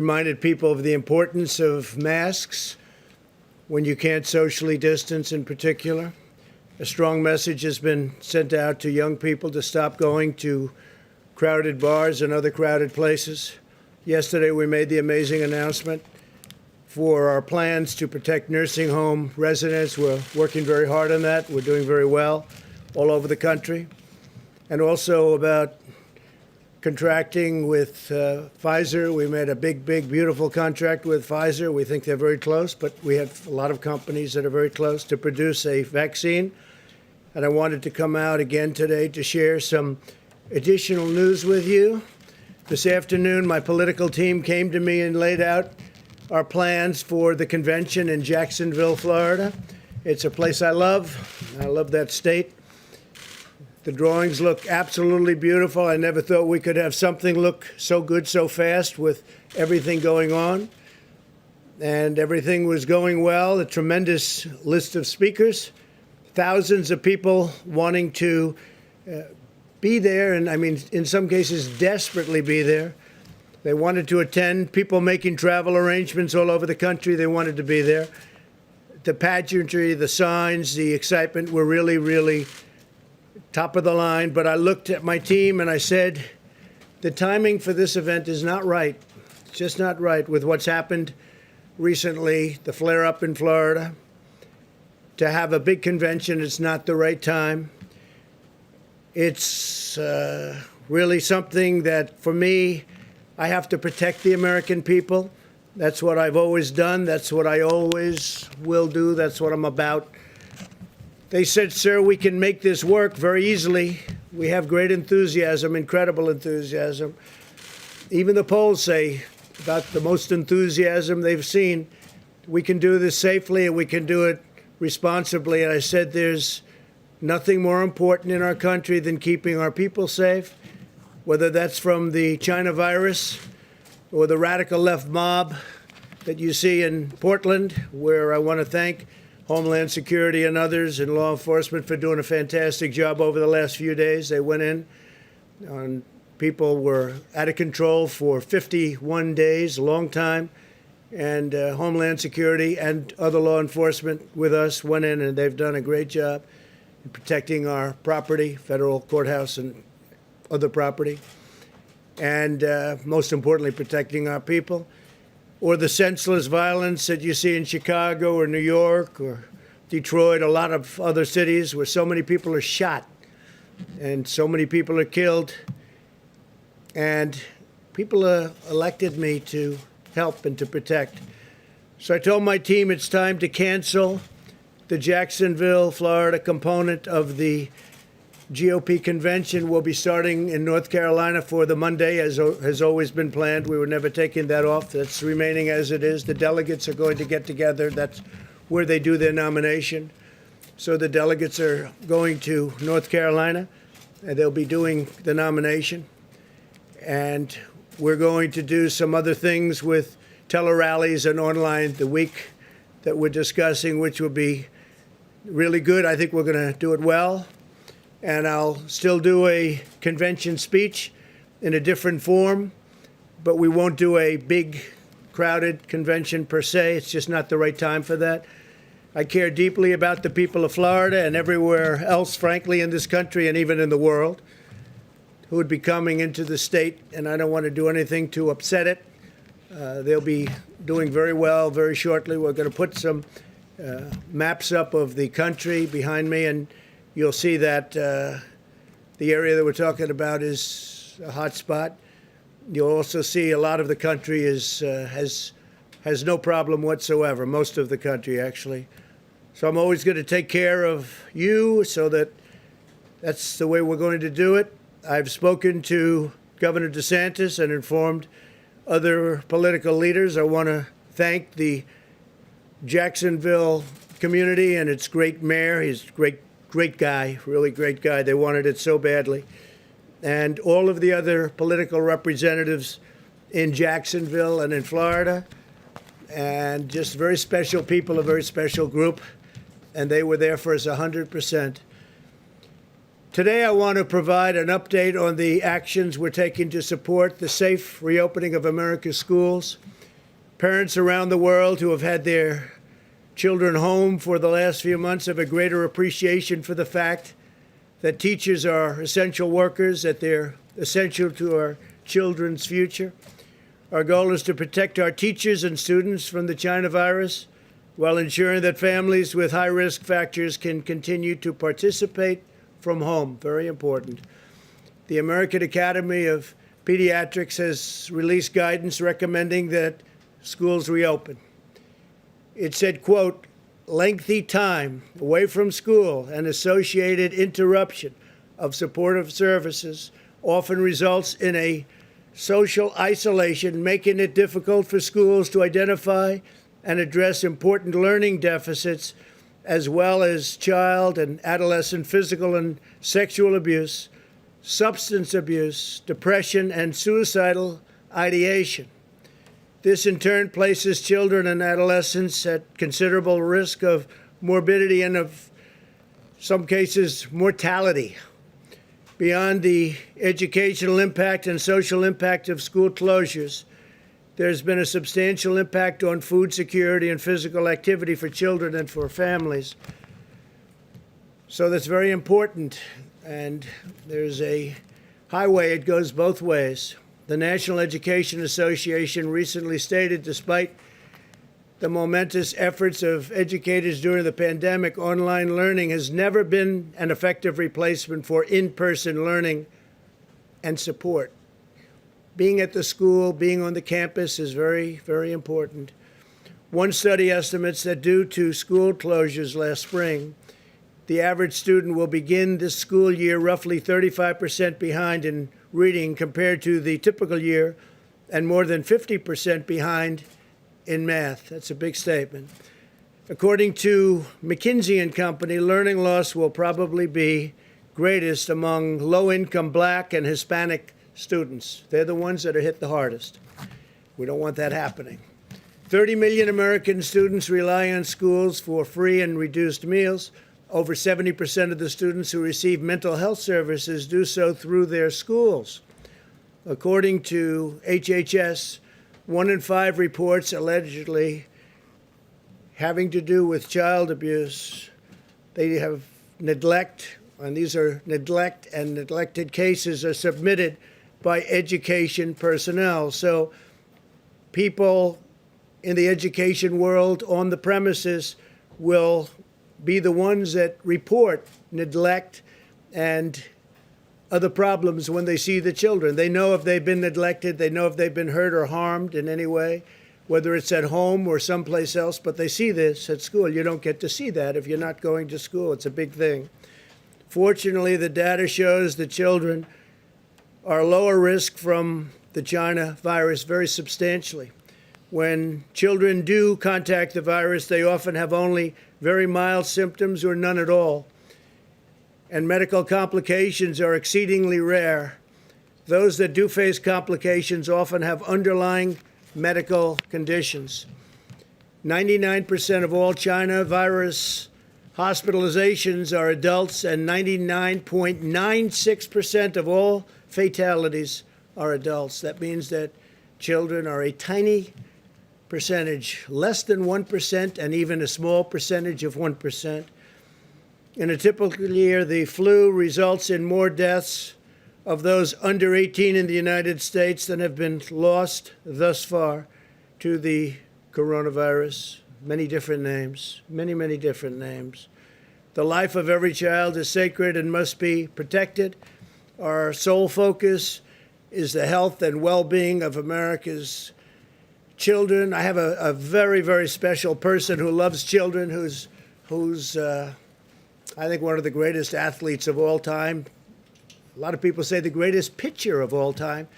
reminded people of the importance of masks when you can't socially distance in particular. A strong message has been sent out to young people to stop going to crowded bars and other crowded places. Yesterday, we made the amazing announcement for our plans to protect nursing home residents. We're working very hard on that. We're doing very well all over the country. And also about contracting with Pfizer. We made a big, beautiful contract with Pfizer. We think they're very close, but we have a lot of companies that are very close to produce a vaccine. And I wanted to come out again today to share some additional news with you. This afternoon, my political team came to me and laid out our plans for the convention in Jacksonville, Florida. It's a place I love. I love that state. The drawings look absolutely beautiful. I never thought we could have something look so good so fast with everything going on. And everything was going well. A tremendous list of speakers, thousands of people wanting to be there, and I mean, in some cases, desperately be there. They wanted to attend, people making travel arrangements all over the country. They wanted to be there. The pageantry, the signs, the excitement were really, really top of the line. But I looked at my team and I said, the timing for this event is not right. It's just not right with what's happened recently, the flare-up in Florida. To have a big convention, it's not the right time. It's really something that, for me, I have to protect the American people. That's what I've always done. That's what I always will do. That's what I'm about. They said, sir, we can make this work very easily. We have great enthusiasm, incredible enthusiasm. Even the polls say about the most enthusiasm they've seen. We can do this safely and we can do it responsibly. And I said, there's nothing more important in our country than keeping our people safe, whether that's from the China virus or the radical left mob that you see in Portland, where I want to thank Homeland Security and others and law enforcement for doing a fantastic job over the last few days. They went in and people were out of control for 51 days, a long time. And Homeland Security and other law enforcement with us went in, and they've done a great job in protecting our property, federal courthouse and other property, and most importantly, protecting our people. Or the senseless violence that you see in Chicago or New York or Detroit, a lot of other cities where so many people are shot and so many people are killed. And people elected me to help and to protect. So I told my team it's time to cancel the Jacksonville, Florida component of the GOP convention. Will be starting in North Carolina for the Monday, as has always been planned. We were never taking that off. That's remaining as it is. The delegates are going to get together. That's where they do their nomination. So the delegates are going to North Carolina, and they'll be doing the nomination. And we're going to do some other things with tele-rallies and online the week that we're discussing, which will be really good. I think we're going to do it well. And I'll still do a convention speech in a different form, but we won't do a big, crowded convention per se. It's just not the right time for that. I care deeply about the people of Florida and everywhere else, frankly, in this country and even in the world, who would be coming into the state, and I don't want to do anything to upset it. They'll be doing very well very shortly. We're going to put some maps up of the country behind me, and you'll see that the area that we're talking about is a hot spot. You'll also see a lot of the country has no problem whatsoever, most of the country, actually. So I'm always going to take care of you, so that's the way we're going to do it. I've spoken to Governor DeSantis and informed other political leaders. I want to thank the Jacksonville community and its great mayor. He's a great guy, really great guy. They wanted it so badly. And all of the other political representatives in Jacksonville and in Florida, and just very special people, a very special group. And they were there for us 100%. Today, I want to provide an update on the actions we're taking to support the safe reopening of America's schools. Parents around the world who have had their children home for the last few months have a greater appreciation for the fact that teachers are essential workers, that they're essential to our children's future. Our goal is to protect our teachers and students from the China virus while ensuring that families with high risk factors can continue to participate from home. Very important. The American Academy of Pediatrics has released guidance recommending that schools reopen. It said, quote, lengthy time away from school and associated interruption of supportive services often results in a social isolation, making it difficult for schools to identify and address important learning deficits, as well as child and adolescent physical and sexual abuse, substance abuse, depression, and suicidal ideation. This, in turn, places children and adolescents at considerable risk of morbidity and, of some cases, mortality. Beyond the educational impact and social impact of school closures, there's been a substantial impact on food security and physical activity for children and for families. So that's very important. And there's a highway, it goes both ways. The National Education Association recently stated, despite the momentous efforts of educators during the pandemic, online learning has never been an effective replacement for in-person learning and support. Being at the school, being on the campus is very, very important. One study estimates that due to school closures last spring, the average student will begin this school year roughly 35% behind in reading compared to the typical year, and more than 50% behind in math. That's a big statement. According to McKinsey & Company, learning loss will probably be greatest among low-income Black and Hispanic students. They're the ones that are hit the hardest. We don't want that happening. 30 million American students rely on schools for free and reduced meals. Over 70% of the students who receive mental health services do so through their schools. According to HHS, 1 in 5 reports allegedly having to do with child abuse. They have neglect, and these are neglect and neglected cases are submitted by education personnel. So people in the education world on the premises will be the ones that report neglect and other problems when they see the children. They know if they've been neglected, they know if they've been hurt or harmed in any way, whether it's at home or someplace else, but they see this at school. You don't get to see that if you're not going to school. It's a big thing. Fortunately, the data shows the children are lower risk from the China virus very substantially. When children do contact the virus, they often have only very mild symptoms or none at all. And medical complications are exceedingly rare. Those that do face complications often have underlying medical conditions. 99% of all China virus hospitalizations are adults, and 99.96% of all fatalities are adults. That means that children are a tiny percentage, less than 1%, and even a small percentage of 1%. In a typical year, the flu results in more deaths of those under 18 in the United States than have been lost thus far to the coronavirus. Many different names, many different names. The life of every child is sacred and must be protected. Our sole focus is the health and well-being of America's children. I have a very, very special person who loves children, who's I think one of the greatest athletes of all time. A lot of people say the greatest pitcher of all time.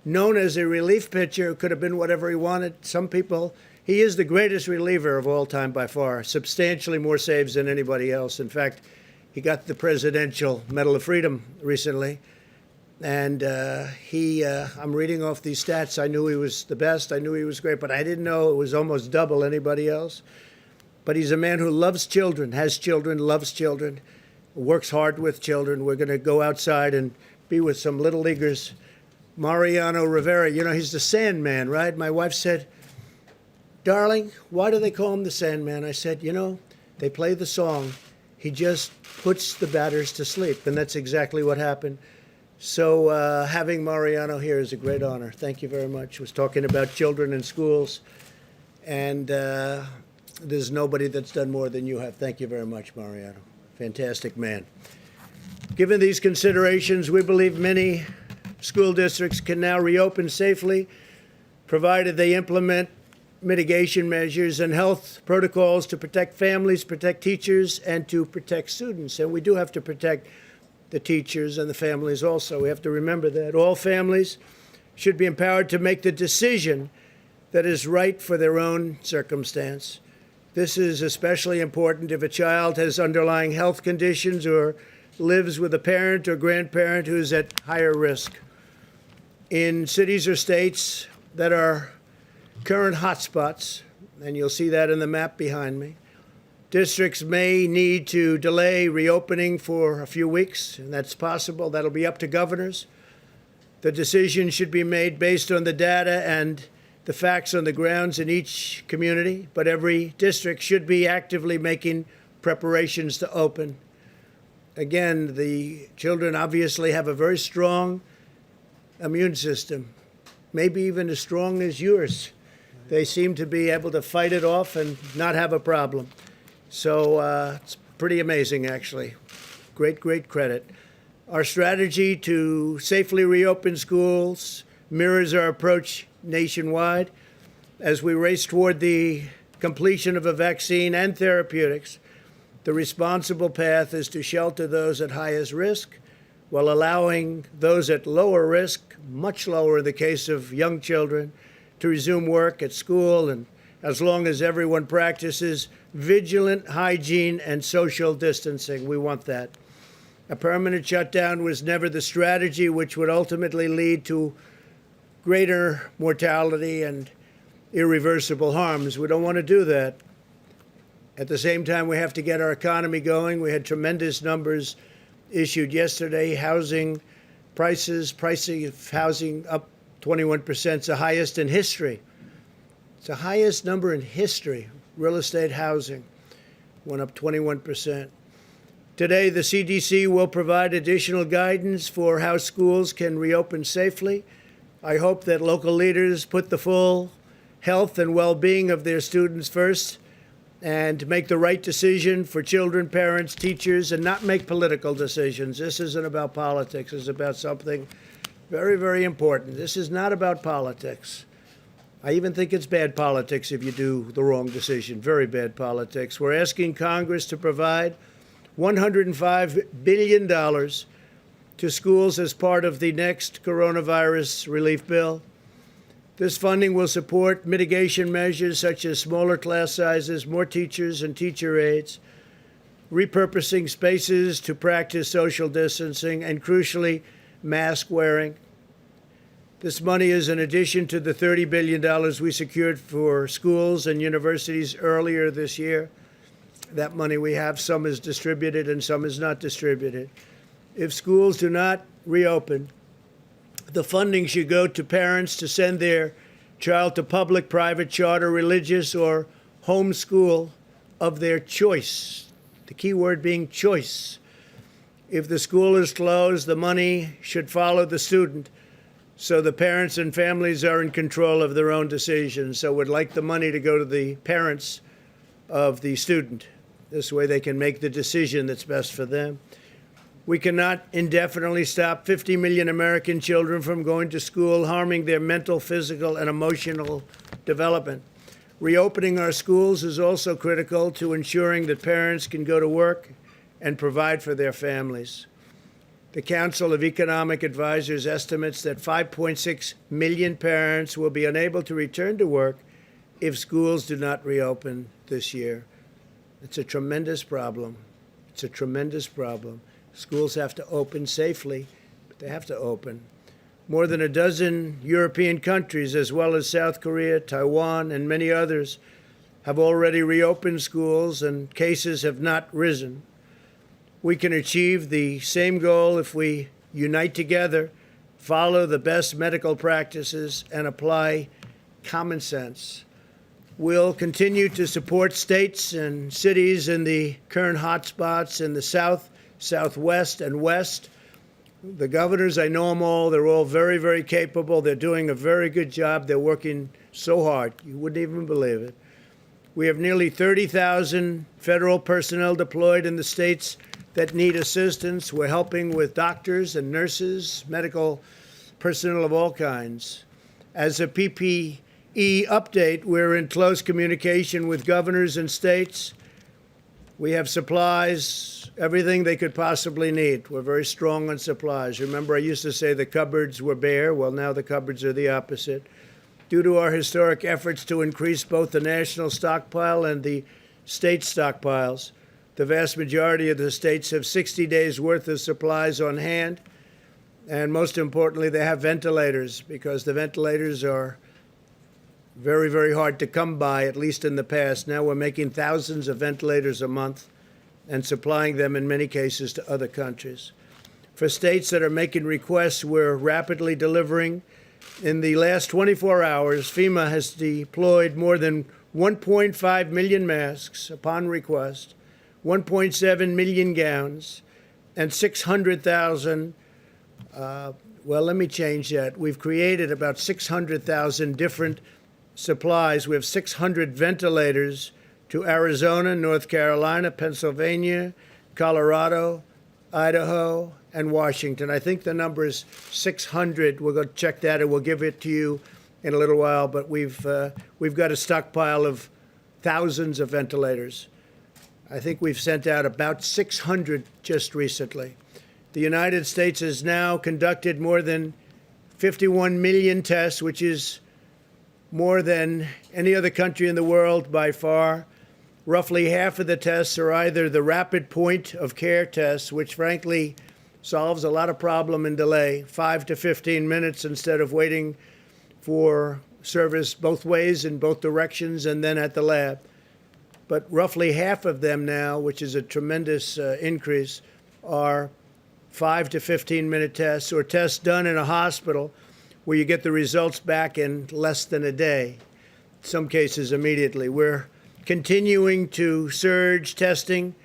Known as a relief pitcher, could have been whatever he wanted. Some people, he is the greatest reliever of all time by far, substantially more saves than anybody else. In fact, he got the Presidential Medal of Freedom recently. And I'm reading off these stats. I knew he was the best. I knew he was great, but I didn't know it was almost double anybody else. But he's a man who loves children, has children, loves children. works hard with children. We're going to go outside and be with some little leaguers. Mariano Rivera, you know, he's the Sandman, right? My wife said, darling, why do they call him the Sandman? I said, you know, they play the song. He just puts the batters to sleep. And that's exactly what happened. So having Mariano here is a great honor. Thank you very much. He was talking about children in schools. And there's nobody that's done more than you have. Thank you very much, Mariano. Fantastic man. Given these considerations, we believe many school districts can now reopen safely, provided they implement mitigation measures and health protocols to protect families, protect teachers, and to protect students. And we do have to protect the teachers and the families also. We have to remember that all families should be empowered to make the decision that is right for their own circumstance. This is especially important if a child has underlying health conditions or lives with a parent or grandparent who's at higher risk. In cities or states that are current hotspots, and you'll see that in the map behind me, districts may need to delay reopening for a few weeks, and that's possible. That'll be up to governors. The decision should be made based on the data and the facts on the grounds in each community, but every district should be actively making preparations to open. Again, the children obviously have a very strong immune system, maybe even as strong as yours. They seem to be able to fight it off and not have a problem. So it's pretty amazing, actually. Great, great credit. Our strategy to safely reopen schools mirrors our approach nationwide. As we race toward the completion of a vaccine and therapeutics, the responsible path is to shelter those at highest risk while allowing those at lower risk, much lower in the case of young children, to resume work at school, and as long as everyone practices vigilant hygiene and social distancing. We want that. A permanent shutdown was never the strategy, which would ultimately lead to greater mortality and irreversible harms. We don't want to do that. At the same time, we have to get our economy going. We had tremendous numbers issued yesterday. Housing prices, pricing of housing up 21%. It's the highest in history. It's the highest number in history. Real estate housing went up 21%. Today, the CDC will provide additional guidance for how schools can reopen safely. I hope that local leaders put the full health and well-being of their students first and make the right decision for children, parents, teachers, and not make political decisions. This isn't about politics. It's about something very, very important. This is not about politics. I even think it's bad politics if you do the wrong decision, very bad politics. We're asking Congress to provide $105 billion to schools as part of the next coronavirus relief bill. This funding will support mitigation measures such as smaller class sizes, more teachers and teacher aides, repurposing spaces to practice social distancing, and crucially, mask wearing. This money is in addition to the $30 billion we secured for schools and universities earlier this year. That money we have, some is distributed and some is not distributed. If schools do not reopen, the funding should go to parents to send their child to public, private, charter, religious, or home school of their choice. The key word being choice. If the school is closed, the money should follow the student, so the parents and families are in control of their own decisions. So we'd like the money to go to the parents of the student. This way they can make the decision that's best for them. We cannot indefinitely stop 50 million American children from going to school, harming their mental, physical, and emotional development. Reopening our schools is also critical to ensuring that parents can go to work and provide for their families. The Council of Economic Advisors estimates that 5.6 million parents will be unable to return to work if schools do not reopen this year. It's a tremendous problem. It's a tremendous problem. Schools have to open safely, but they have to open. More than a dozen European countries, as well as South Korea, Taiwan, and many others, have already reopened schools, and cases have not risen. We can achieve the same goal if we unite together, follow the best medical practices, and apply common sense. We'll continue to support states and cities in the current hotspots in the South, Southwest, and West. The governors, I know them all. They're all very, very capable. They're doing a very good job. They're working so hard. You wouldn't even believe it. We have nearly 30,000 federal personnel deployed in the states that need assistance. We're helping with doctors and nurses, medical personnel of all kinds. As a PPE update, we're in close communication with governors and states. We have supplies, everything they could possibly need. We're very strong on supplies. Remember, I used to say the cupboards were bare. Well, now the cupboards are the opposite. Due to our historic efforts to increase both the national stockpile and the state stockpiles, the vast majority of the states have 60 days' worth of supplies on hand. And most importantly, they have ventilators, because the ventilators are very, very hard to come by, at least in the past. Now we're making thousands of ventilators a month and supplying them in many cases to other countries. For states that are making requests, we're rapidly delivering. In the last 24 hours, FEMA has deployed more than 1.5 million masks upon request, 1.7 million gowns, and 600,000 well, let me change that. We've created about 600,000 different supplies. We have 600 ventilators to Arizona, North Carolina, Pennsylvania, Colorado, Idaho, and Washington. I think the number is 600. We'll go check that, and we'll give it to you in a little while. But we've got a stockpile of thousands of ventilators. I think we've sent out about 600 just recently. The United States has now conducted more than 51 million tests, which is more than any other country in the world by far. Roughly half of the tests are either the rapid point of care tests, which frankly solves a lot of problem and delay, 5 to 15 minutes instead of waiting for service both ways in both directions and then at the lab. But roughly half of them now, which is a tremendous increase, are 5 to 15-minute tests, or tests done in a hospital where you get the results back in less than a day, in some cases immediately. We're continuing to surge testing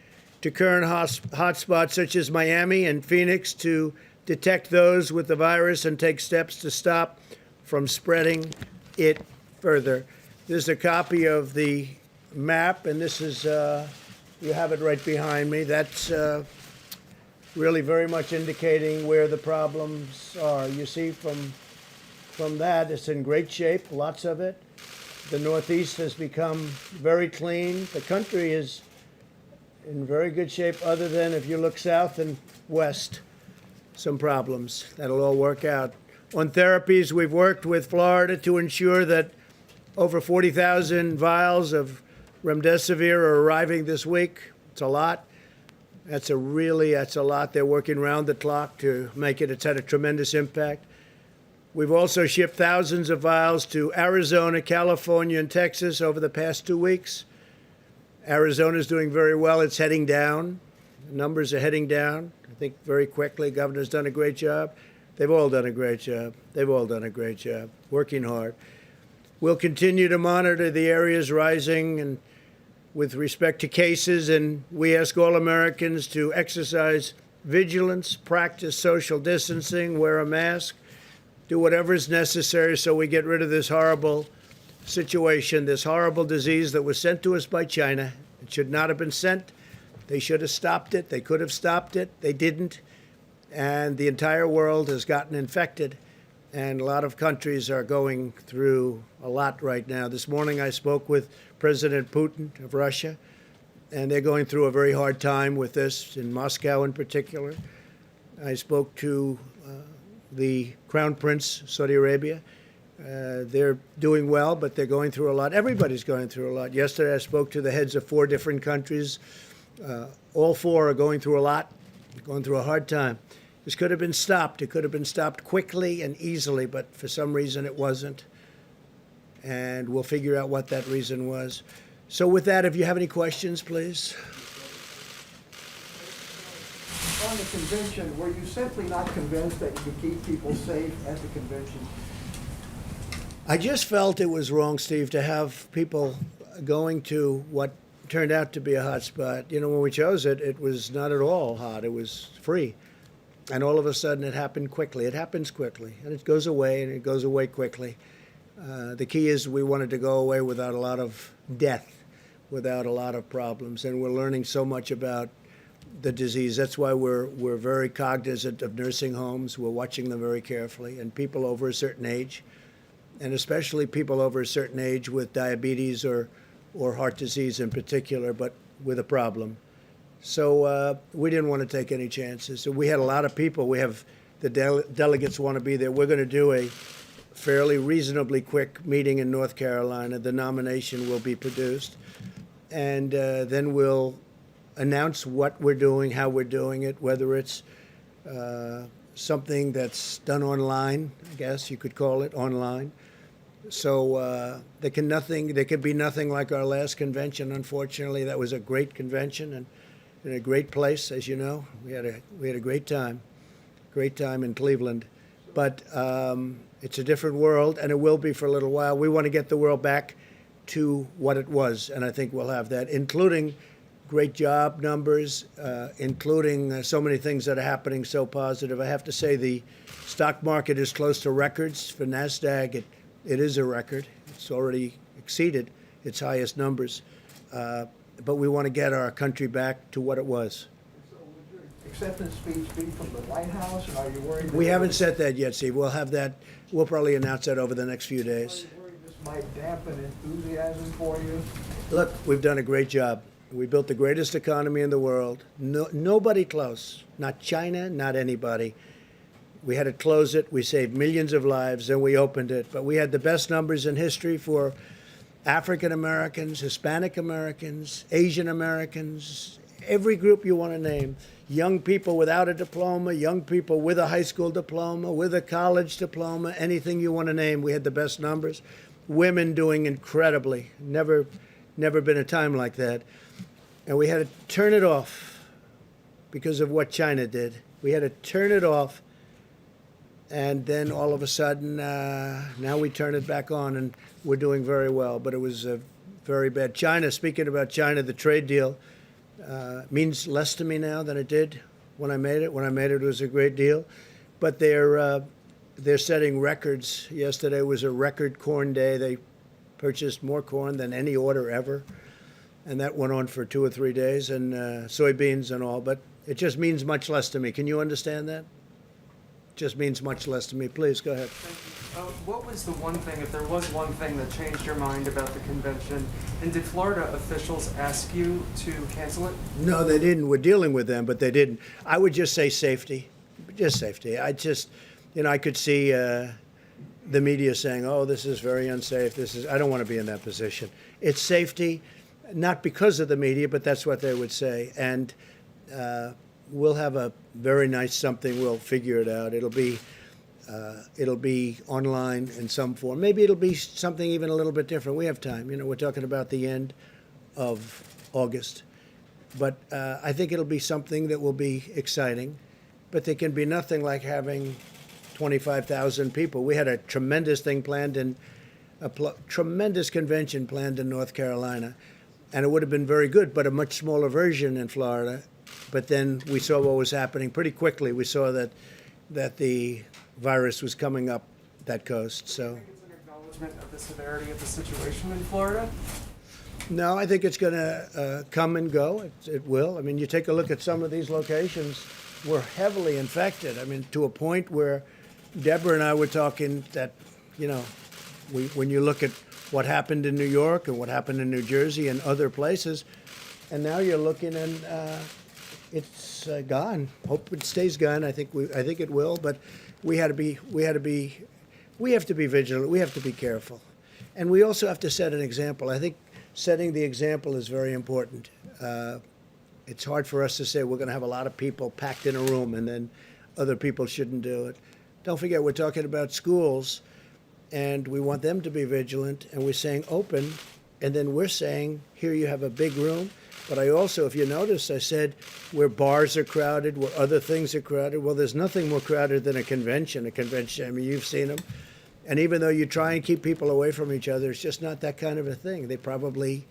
to current hotspots such as Miami and Phoenix to detect those with the virus and take steps to stop from spreading it further. There's a copy of the map, and this is, you have it right behind me. That's really very much indicating where the problems are. You see from that, it's in great shape, lots of it. The Northeast has become very clean. The country is in very good shape, other than if you look south and west, some problems. That'll all work out. On therapies, we've worked with Florida to ensure that over 40,000 vials of remdesivir are arriving this week. It's a lot. That's a lot. They're working round the clock to make it. It's had a tremendous impact. We've also shipped thousands of vials to Arizona, California, and Texas over the past 2 weeks. Arizona's doing very well. It's heading down. The numbers are heading down, I think, very quickly. Governor's done a great job. They've all done a great job. They've all done a great job, working hard. We'll continue to monitor the areas rising and with respect to cases, and we ask all Americans to exercise vigilance, practice social distancing, wear a mask, do whatever is necessary so we get rid of this horrible situation, this horrible disease that was sent to us by China. It should not have been sent. They should have stopped it. They could have stopped it. They didn't. And the entire world has gotten infected. And a lot of countries are going through a lot right now. This morning I spoke with President Putin of Russia, and they're going through a very hard time with this, in Moscow in particular. I spoke to the Crown Prince, Saudi Arabia. They're doing well, but they're going through a lot. Everybody's going through a lot. Yesterday I spoke to the heads of 4 different countries. All 4 are going through a lot, going through a hard time. This could have been stopped. It could have been stopped quickly and easily, but for some reason it wasn't. And we'll figure out what that reason was. So with that, if you have any questions, please. On the convention, were you simply not convinced that you could keep people safe at the convention? I just felt it was wrong, Steve, to have people going to what turned out to be a hot spot. You know, when we chose it, it was not at all hot. It was free. And all of a sudden it happened quickly. It happens quickly. And it goes away, and it goes away quickly. The key is we wanted to go away without a lot of death, without a lot of problems. And we're learning so much about the disease. That's why we're very cognizant of nursing homes. We're watching them very carefully. And people over a certain age, and especially people over a certain age with diabetes or heart disease in particular, but with a problem. So we didn't want to take any chances. So we had a lot of people. We have the delegates want to be there. We're going to do a fairly reasonably quick meeting in North Carolina. The nomination will be produced. And then we'll announce what we're doing, how we're doing it, whether it's something that's done online, I guess you could call it, online. So there can be nothing like our last convention. Unfortunately, that was a great convention and in a great place, as you know. We had a great time in Cleveland. But it's a different world, and it will be for a little while. We want to get the world back to what it was, and I think we'll have that, including great job numbers, including so many things that are happening so positive. I have to say the stock market is close to records. For NASDAQ, it is a record. It's already exceeded its highest numbers. But we want to get our country back to what it was. So would your acceptance speech be from the White House, or are you worried? We haven't set that yet, Steve. We'll have that. We'll probably announce that over the next few days. Are you worried this might dampen enthusiasm for you? Look, we've done a great job. We built the greatest economy in the world. Nobody close. Not China, not anybody. We had to close it. We saved millions of lives, and we opened it. But we had the best numbers in history for African Americans, Hispanic Americans, Asian Americans, every group you want to name. Young people without a diploma, young people with a high school diploma, with a college diploma, anything you want to name. We had the best numbers. Women doing incredibly. Never been a time like that. And we had to turn it off because of what China did. We had to turn it off. And then all of a sudden, now we turn it back on, and we're doing very well. But it was very bad. China, speaking about China, the trade deal means less to me now than it did when I made it. When I made it, it was a great deal. But they're setting records. Yesterday was a record corn day. They purchased more corn than any order ever. And that went on for 2 or 3 days, and soybeans and all. But it just means much less to me. Can you understand that? Just means much less to me. Please, go ahead. Thank you. What was the one thing, if there was one thing that changed your mind about the convention, and did Florida officials ask you to cancel it? No, they didn't. We're dealing with them, but they didn't. I would just say safety. Just safety. I could see the media saying, oh, this is very unsafe. I don't want to be in that position. It's safety, not because of the media, but that's what they would say. And we'll have a very nice something. We'll figure it out. It'll be online in some form. Maybe it'll be something even a little bit different. We have time. You know, we're talking about the end of August. But I think it'll be something that will be exciting. But there can be nothing like having 25,000 people. We had a tremendous thing planned tremendous convention planned in North Carolina. And it would have been very good, but a much smaller version in Florida. But then we saw what was happening pretty quickly. We saw that the virus was coming up that coast. So, Do you think it's an acknowledgement of the severity of the situation in Florida? no, I think it's going to come and go. It will. I mean, you take a look at some of these locations. We're heavily infected. I mean, to a point where Deborah and I were talking that, you know, when you look at what happened in New York and what happened in New Jersey and other places, and now you're looking and it's gone. Hope it stays gone. I think it will. But we have to be vigilant. We have to be careful, and we also have to set an example. I think setting the example is very important. It's hard for us to say we're going to have a lot of people packed in a room and then other people shouldn't do it. Don't forget, we're talking about schools, and we want them to be vigilant, and we're saying open, and then we're saying, here you have a big room, But I also, if you notice, I said where bars are crowded, where other things are crowded. Well, there's nothing more crowded than a convention. A convention, I mean, you've seen them. And even though you try and keep people away from each other, it's just not that kind of a thing. They probably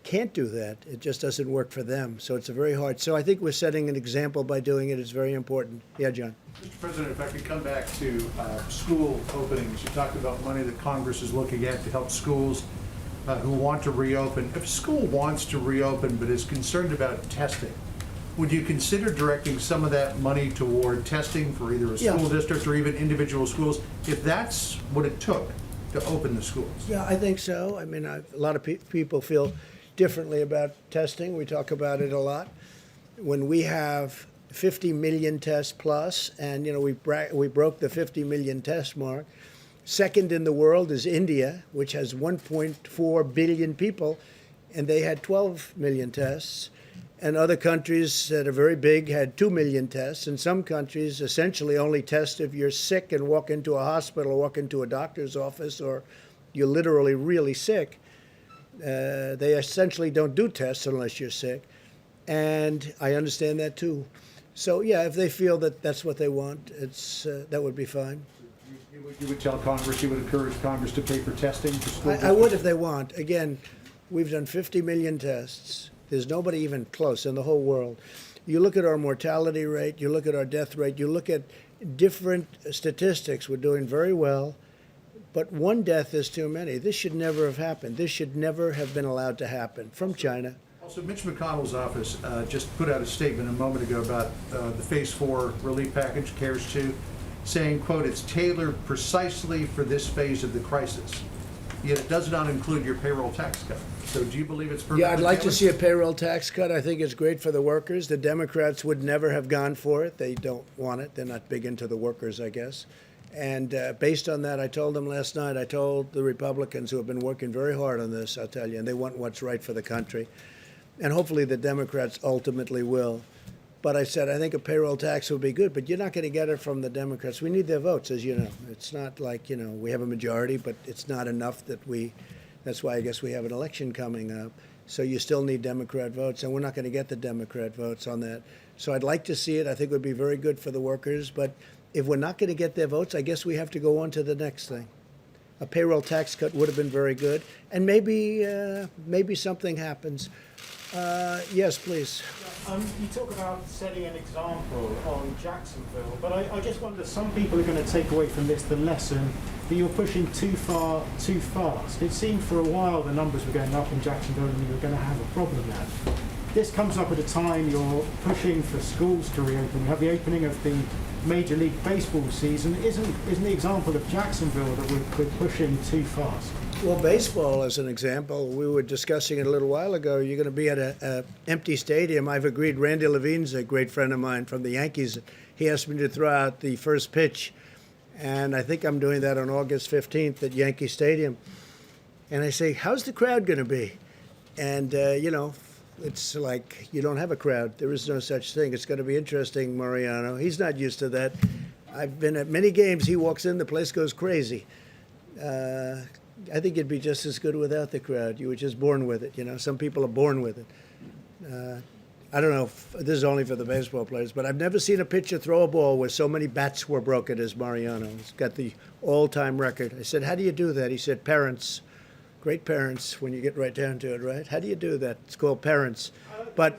can't do that. It just doesn't work for them. So it's a very hard. So I think we're setting an example by doing it. It's very important. Yeah, John. Mr. President, if I could come back to school openings. You talked about money that Congress is looking at to help schools who want to reopen. If a school wants to reopen but is concerned about testing, would you consider directing some of that money toward testing for either a Yeah. school district or even individual schools, if that's what it took to open the schools? Yeah, I think so. I mean, a lot of people feel differently about testing. We talk about it a lot. When we have 50 million tests plus, and we broke the 50 million test mark. Second in the world is India, which has 1.4 billion people, and they had 12 million tests. And other countries that are very big had 2 million tests. And some countries essentially only test if you're sick and walk into a hospital or walk into a doctor's office or you're literally really sick. They essentially don't do tests unless you're sick. And I understand that too. So, yeah, if they feel that that's what they want, that would be fine. You would tell Congress, you would encourage Congress to pay for testing for school I would if they want. Again, we've done 50 million tests. There's nobody even close in the whole world. You look at our mortality rate, you look at our death rate, you look at different statistics. We're doing very well, but one death is too many. This should never have happened. This should never have been allowed to happen from China. Also, Mitch McConnell's office just put out a statement a moment ago about the Phase 4 relief package, CARES 2, saying, quote, it's tailored precisely for this phase of the crisis, yet it does not include your payroll tax cut. So do you believe it's perfectly Yeah, I'd like to tailored? see a payroll tax cut. I think it's great for the workers. The Democrats would never have gone for it. They don't want it. They're not big into the workers, I guess. And based on that, I told them last night, I told the Republicans who have been working very hard on this, I'll tell you, and they want what's right for the country. And hopefully the Democrats ultimately will. But I said, I think a payroll tax would be good, but you're not going to get it from the Democrats. We need their votes, as you know. It's not like, we have a majority, but it's not enough that's why I guess we have an election coming up. So you still need Democrat votes, and we're not going to get the Democrat votes on that. So I'd like to see it. I think it would be very good for the workers. But if we're not going to get their votes, I guess we have to go on to the next thing. A payroll tax cut would have been very good. And maybe something happens. Yes, please. You talk about setting an example on Jacksonville, but I just wonder, some people are going to take away from this the lesson that you're pushing too far, too fast. It seemed for a while the numbers were going up in Jacksonville and you were going to have a problem there. This comes up at a time you're pushing for schools to reopen. You have the opening of the Major League Baseball season. Isn't the example of Jacksonville that we're pushing too fast? Well, baseball, as an example, we were discussing it a little while ago. You're going to be at an empty stadium. I've agreed. Randy Levine's a great friend of mine from the Yankees. He asked me to throw out the first pitch, and I think I'm doing that on August 15th at Yankee Stadium. And I say, how's the crowd going to be? And, it's like you don't have a crowd. There is no such thing. It's going to be interesting, Mariano. He's not used to that. I've been at many games. He walks in, the place goes crazy. I think it'd be just as good without the crowd. You were just born with it, Some people are born with it. I don't know if this is only for the baseball players, but I've never seen a pitcher throw a ball where so many bats were broken as Mariano. He's got the all-time record. I said, how do you do that? He said, parents. Great parents, when you get right down to it, right? How do you do that? It's called parents. I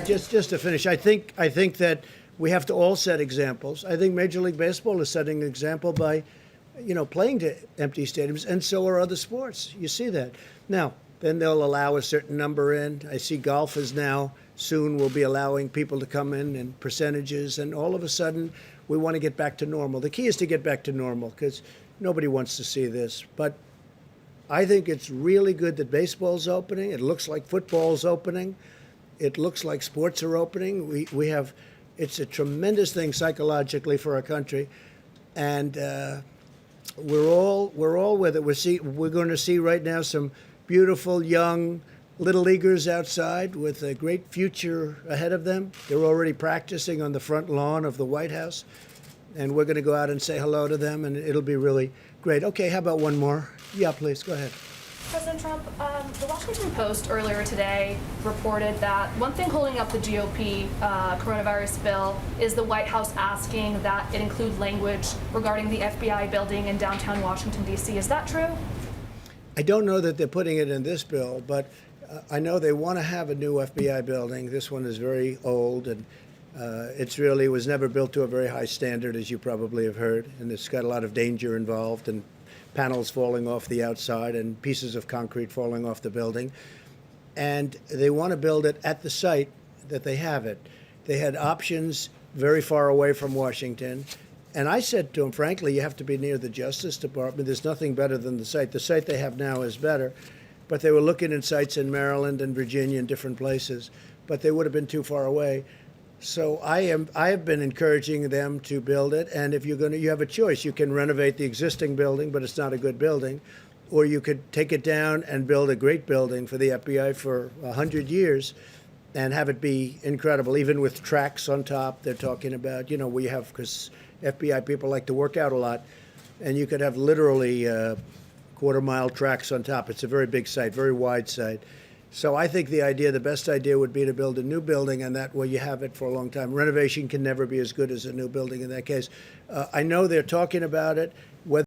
just to finish, I think that we have to all set examples. I think Major League Baseball is setting an example by playing to empty stadiums, and so are other sports. You see that. Now, then they'll allow a certain number in. I see golf is now soon will be allowing people to come in percentages, and all of a sudden we want to get back to normal. The key is to get back to normal because nobody wants to see this. But I think it's really good that baseball's opening. It looks like football's opening. It looks like sports are opening. It's a tremendous thing psychologically for our country. And we're all with it. We're going to see right now some beautiful young little leaguers outside with a great future ahead of them. They're already practicing on the front lawn of the White House, and we're going to go out and say hello to them, and it'll be really great. Okay, how about one more? Yeah, please, go ahead. President Trump, the Washington Post earlier today reported that one thing holding up the GOP coronavirus bill is the White House asking that it include language regarding the FBI building in downtown Washington, D.C. Is that true? I don't know that they're putting it in this bill, but I know they want to have a new FBI building. This one is very old, and it's really was never built to a very high standard, as you probably have heard, and it's got a lot of danger involved, and panels falling off the outside and pieces of concrete falling off the building. And they want to build it at the site that they have it. They had options very far away from Washington. And I said to them, frankly, you have to be near the Justice Department. There's nothing better than the site. The site they have now is better. But they were looking at sites in Maryland and Virginia and different places, but they would have been too far away. So I have been encouraging them to build it, and if you have a choice. You can renovate the existing building, but it's not a good building, or you could take it down and build a great building for the FBI for 100 years and have it be incredible, even with tracks on top. They're talking about, we have, because FBI people like to work out a lot, and you could have literally quarter-mile tracks on top. It's a very big site, very wide site. So I think the best idea would be to build a new building, and that way you have it for a long time. Renovation can never be as good as a new building in that case. I know they're talking about it. Whether